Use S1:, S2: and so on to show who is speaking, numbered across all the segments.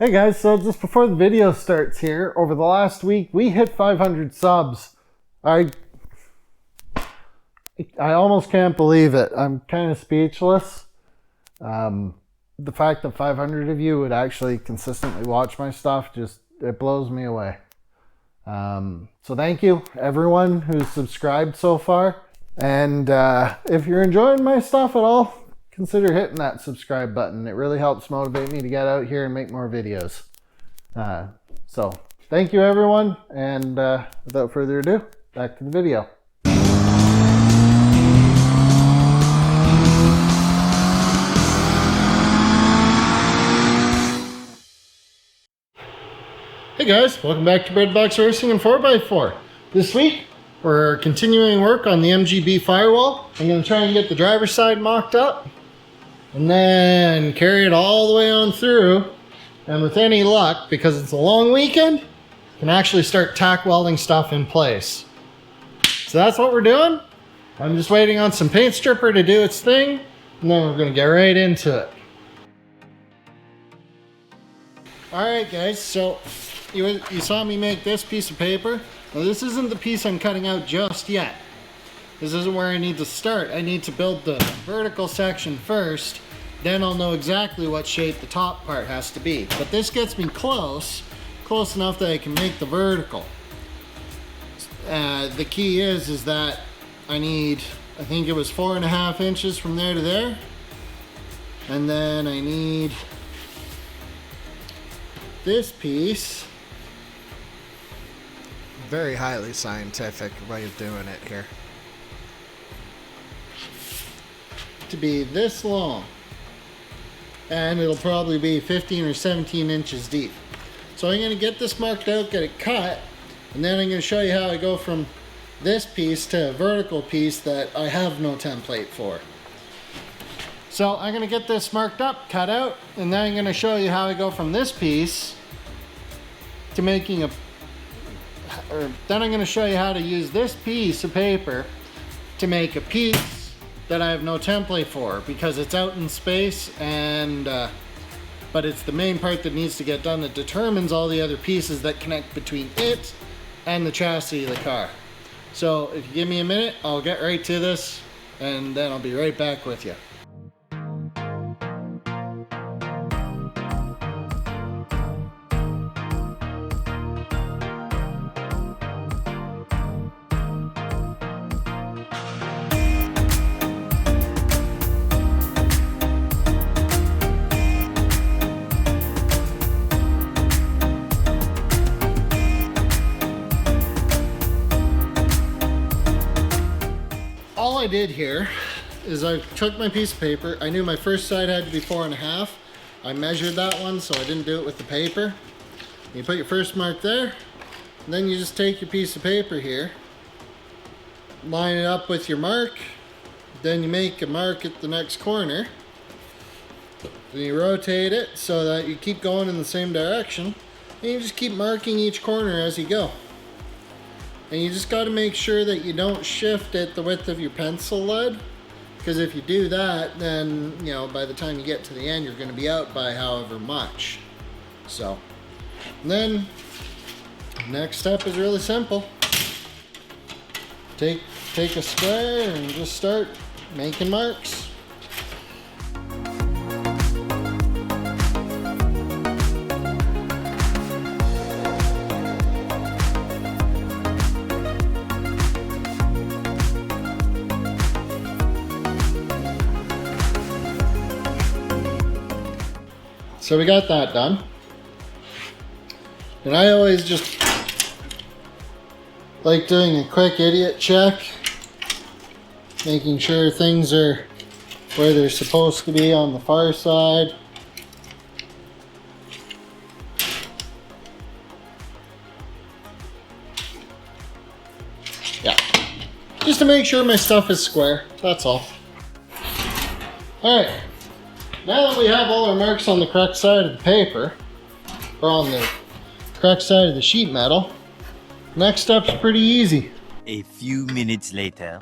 S1: Hey guys, so just before the video starts here, over the last week we hit 500 subs. I almost can't believe it. I'm kind of speechless. The fact that 500 of you would actually consistently watch my stuff, it blows me away. So thank you everyone who's subscribed so far. And if you're enjoying my stuff at all, consider hitting that subscribe button. It really helps motivate me to get out here and make more videos. So thank you everyone, and without further ado, back to the video. Hey guys, welcome back to Breadbox Racing and 4x4. This week we're continuing work on the MGb Firewall. I'm going to try and get the driver's side mocked up and then carry it all the way on through, and with any luck, because it's a long weekend, can actually start tack welding stuff in place. So that's what we're doing. I'm just waiting on some paint stripper to do its thing, and then we're going to get right into it. Alright guys, so you saw me make this piece of paper. Now this isn't the piece I'm cutting out just yet. This isn't where I need to start. I need to build the vertical section first, then I'll know exactly what shape the top part has to be. But this gets me close enough that I can make the vertical. The key is that I need, I think it was 4.5 inches from there to there. And then I need this piece.
S2: Very highly scientific way of doing it here.
S1: To be this long, and it'll probably be 15 or 17 inches deep. So I'm going to get this marked out, get it cut, and then I'm going to show you how I go from this piece to a vertical piece that I have no template for. So I'm going to get this marked up, cut out, and then I'm going to show you how I go from this piece to making a, or then I'm going to show you how to use this piece of paper to make a piece that I have no template for, because it's out in space, and but it's the main part that needs to get done that determines all the other pieces that connect between it and the chassis of the car. So if you give me a minute, I'll get right to this, and then I'll be right back with you. All I did here is I took my piece of paper. I knew my first side had to be 4.5. I measured that one, so I didn't do it with the paper. You put your first mark there, and then you just take your piece of paper here, line it up with your mark, then you make a mark at the next corner, then you rotate it so that you keep going in the same direction, and you just keep marking each corner as you go. And you just got to make sure that you don't shift it the width of your pencil lead, because if you do that, then, you know, by the time you get to the end, you're going to be out by however much. So, and then next step is really simple. Take a square and just start making marks. So we got that done. And I always just like doing a quick idiot check, making sure things are where they're supposed to be on the far side. Yeah, just to make sure my stuff is square, that's all. Alright. Now that we have all our marks on the correct side of the paper, or on the correct side of the sheet metal, next step's pretty easy.
S3: A few minutes later.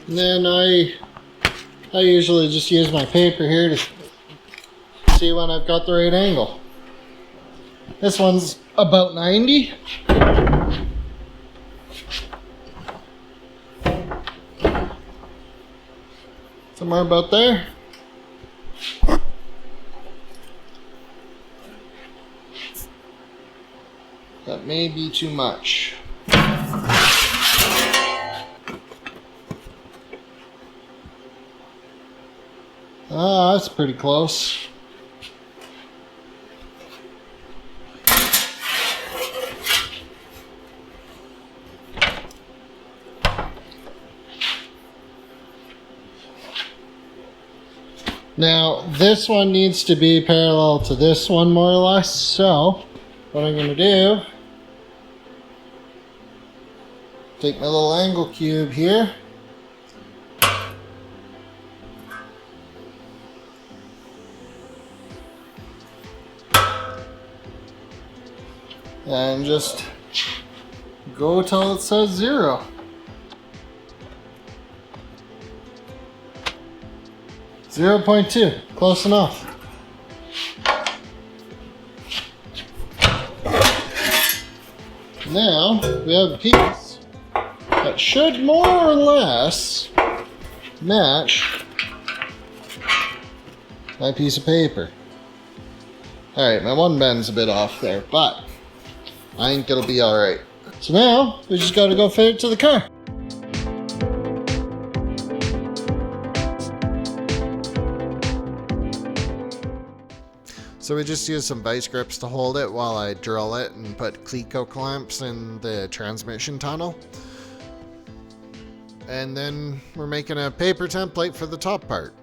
S1: And then I I usually just use my paper here to see when I've got the right angle. This one's about 90. Somewhere about there. That may be too much. Ah, that's pretty close. Now, this one needs to be parallel to this one more or less, so what I'm going to do, take my little angle cube here, and just go till it says 0. .2, close enough. Now we have a piece that should more or less match my piece of paper. Alright, my one bend's a bit off there, but I think it'll be alright. So now we just gotta go fit it to the car.
S2: So we just use some vice grips to hold it while I drill it and put Cleco clamps in the transmission tunnel. And then we're making a paper template for the top part.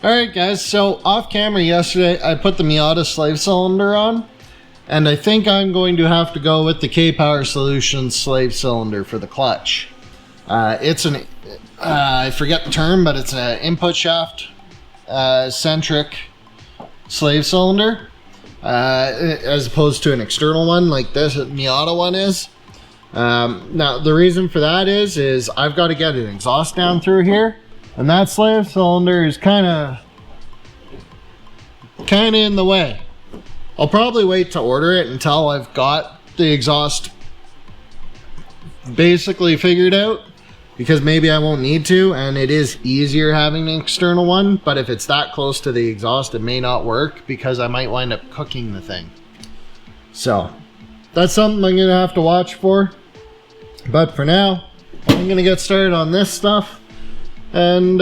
S1: Alright guys, so off camera yesterday I put the Miata slave cylinder on, and I think I'm going to have to go with the K-Power Solutions slave cylinder for the clutch. It's an, I forget the term, but it's an input shaft centric slave cylinder, as opposed to an external one like this Miata one is. Now the reason for that is I've got to get an exhaust down through here. And that slave cylinder is kind of in the way. I'll probably wait to order it until I've got the exhaust basically figured out, because maybe I won't need to, and it is easier having an external one, but if it's that close to the exhaust it may not work because I might wind up cooking the thing. So that's something I'm gonna have to watch for, but for now I'm gonna get started on this stuff. And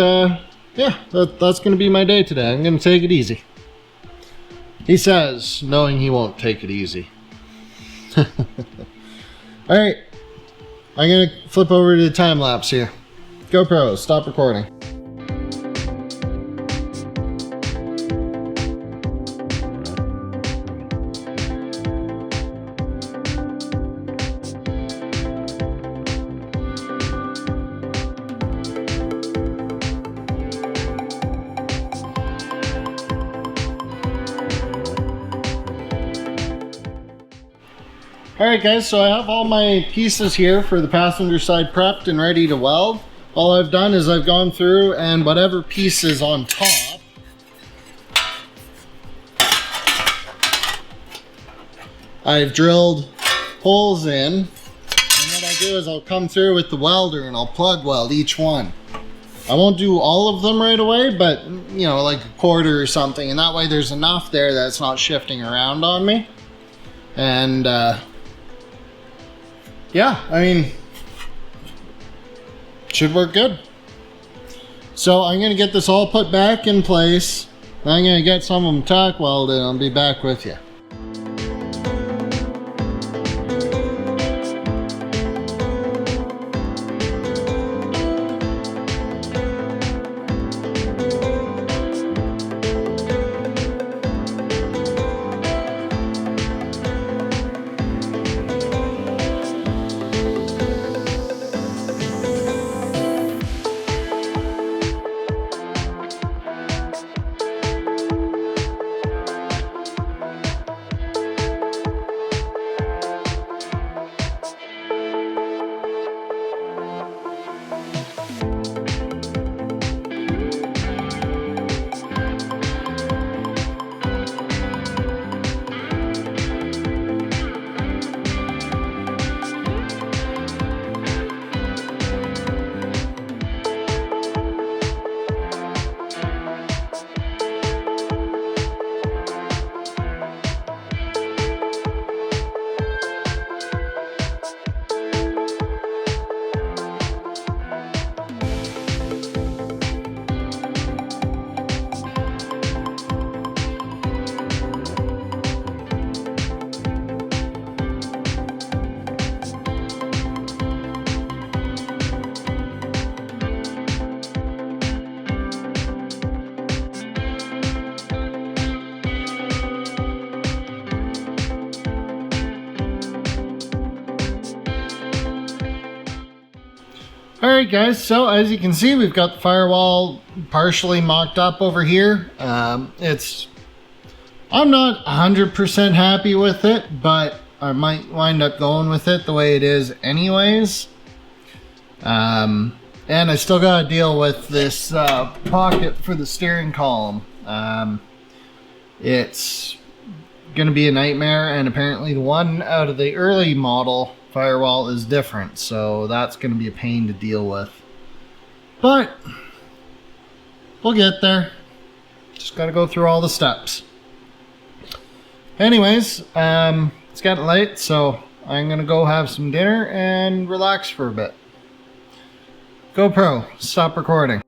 S1: yeah, that's going to be my day today. I'm going to take it easy. He says, knowing he won't take it easy. Alright, I'm going to flip over to the time lapse here. GoPro, stop recording. Alright guys, so I have all my pieces here for the passenger side prepped and ready to weld. All I've done is I've gone through and whatever piece is on top, I've drilled holes in, and what I'll do is I'll come through with the welder and I'll plug weld each one. I won't do all of them right away, but you know, like a quarter or something, and that way there's enough there that it's not shifting around on me. And yeah, I mean, should work good. So I'm gonna get this all put back in place. I'm gonna get some of them tack welded and I'll be back with you. Alright guys, so as you can see, we've got the firewall partially mocked up over here. I'm not 100% happy with it, but I might wind up going with it the way it is anyways. And I still gotta deal with this pocket for the steering column. It's gonna be a nightmare, and apparently the one out of the early model firewall is different, so that's going to be a pain to deal with, but we'll get there. Just got to go through all the steps. Anyways, it's getting late, so I'm going to go have some dinner and relax for a bit. GoPro, stop recording.